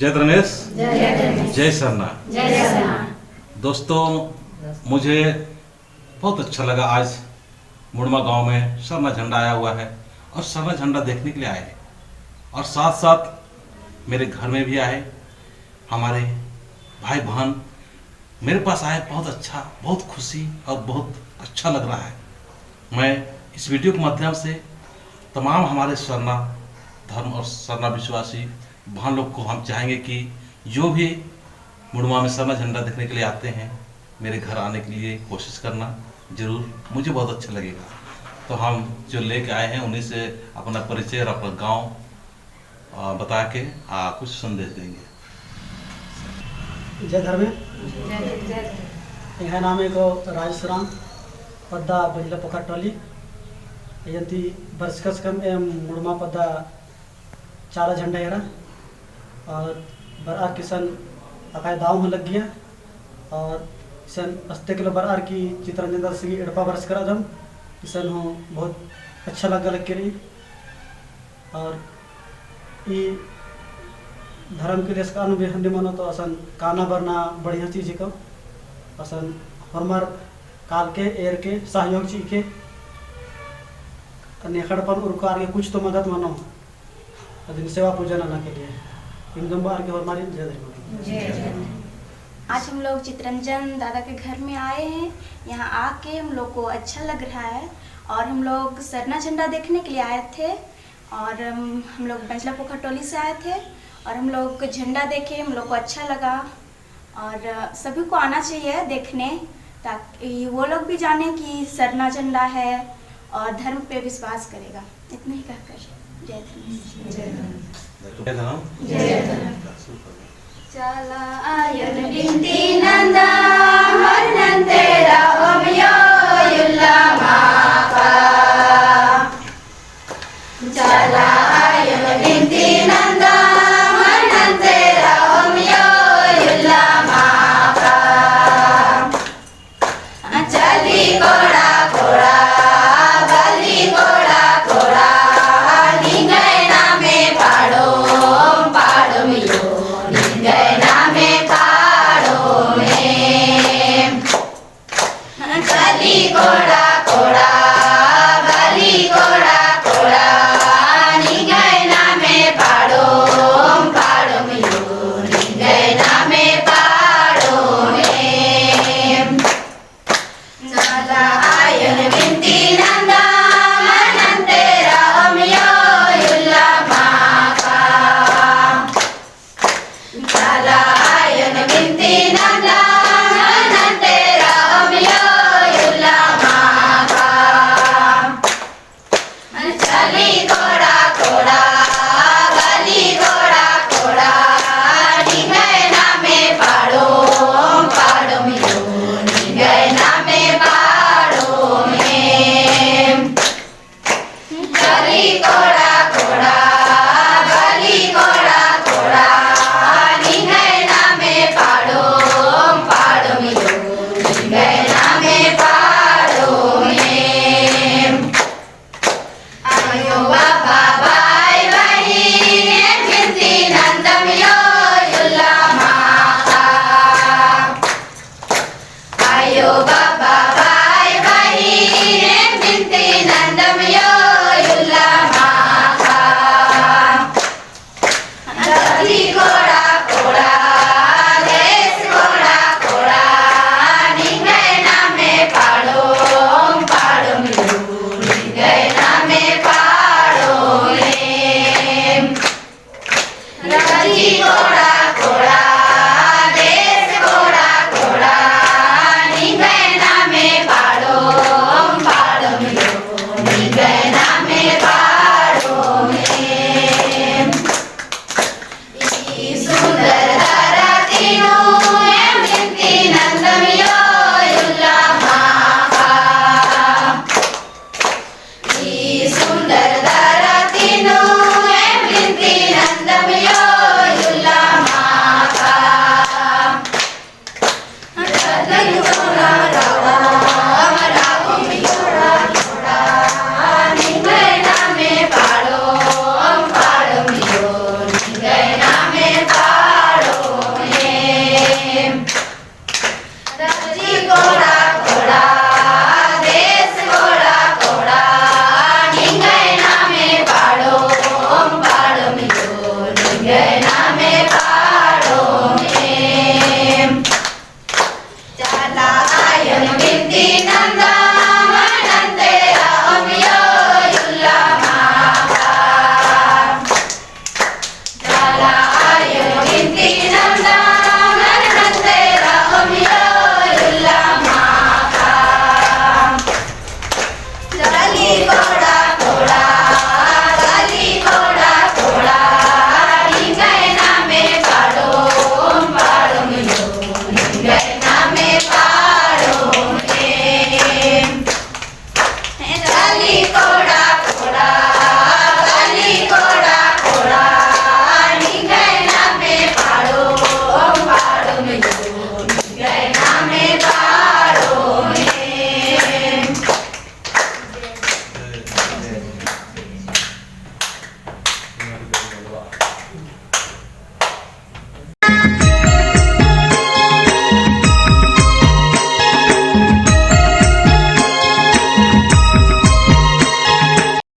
जय रमेश, जय सरना। जय सरना। दोस्तों, मुझे बहुत अच्छा लगा आज मुड़मा गांव में सरना झंडा आया हुआ है और सरना झंडा देखने के लिए आए और साथ साथ मेरे घर में भी आए हमारे भाई बहन मेरे पास आए। बहुत अच्छा, बहुत खुशी और बहुत अच्छा लग रहा है। मैं इस वीडियो के माध्यम से तमाम हमारे सरना धर्म और सरना विश्वासी बहन लोग को हम चाहेंगे कि जो भी मुड़मा में सरना झंडा देखने के लिए आते हैं मेरे घर आने के लिए कोशिश करना जरूर, मुझे बहुत अच्छा लगेगा। तो हम जो लेके आए हैं उन्हीं से अपना परिचय और अपना गांव बता के कुछ संदेश देंगे। जय धर्मे यहाँ नाम एक राजसराम पद्दा बजला पोखर टोली यंती बरसकस कम एम मुड़मा पद्दा चाला झंडा यारा और बरार किसान अकाय दाव में लग गया और किसान अस्ते किलो बरार की चित्रंजन सिंह एड़पा बरस करा दम किसान हो बहुत अच्छा लगा लग के रही और ये धर्म के लिए इसका अनुभव मानो तो असन काना बरना बढ़िया चीज है को असन हमार काल के एर के सहयोग चीज के नेखड़पन उनको आगे कुछ तो मदद मानो अदिन सेवा पूजन आना के लिए इनकम बार के हमारी जय। आज हम लोग चित्रंजन दादा के घर में आए हैं। यहाँ आके हम लोग को अच्छा लग रहा है और हम लोग सरना झंडा देखने के लिए आए थे और हम लोग बजला पोखर टोली से आए थे और हम लोग झंडा देखे, हम लोग को अच्छा लगा और सभी को आना चाहिए देखने ताकि वो लोग भी जाने कि सरना झंडा है और धर्म पे विश्वास करेगा। इतना ही कहकर जय धर्म। चला आयन बिनती नंदा हर नंतेरा ओमियो युल्ला माका चला आयन बिनती नंदा हर नंतेरा ओमियो युल्ला माका चली कोड़ा कोड़ा गली कोड़ा कोड़ा निगैना में पाड़ो पाड़ो मियो निगैना में पाड़ो में गली कोड़ा कोड़ा गली कोड़ा कोड़ा निगैना में पाड़ो पाड़ो मियो निगैना में पाड़ो में नादा आयन बिनती नंदा मनंतेरा ओमियो युल्ला माका नादा आयन बिनती नंदा मनंतेरा ओमियो युल्ला माका चली कोड़ा कोड़ा गली कोड़ा कोड़ा निगैना में पाड़ो पाड़ो मियो निगैना में पाड़ो में गली कोड़ा कोड़ा गली कोड़ा कोड़ा निगैना में पाड़ो पाड़ो मियो निगैना में पाड़ो में आयो बाबा भाई बहिन बिनती नंदम यो युल्ला माका आयो बाबा भाई बहिन बिनती नंदम यो युल्ला माका गली कोड़ा कोड़ा देश कोड़ा कोड़ा निगैना में पाड़ो पाड़ो मियो निगैना में पाड़ो में गली कोड़ा कोड़ा देश कोड़ा कोड़ा निगैना में पाड़ो पाड़ो मियो निगैना में पाड़ो में ई सुंदर धरतीनु एम बिनती नंदम यो युल्ला माका ई सुंदर धरतीनु एम बिनती नंदम यो युल्ला माका गली कोड़ा कोड़ा रावो मियो कोड़ा निगैना में पाड़ो पाड़ो मियो निगैना में पाड़ो में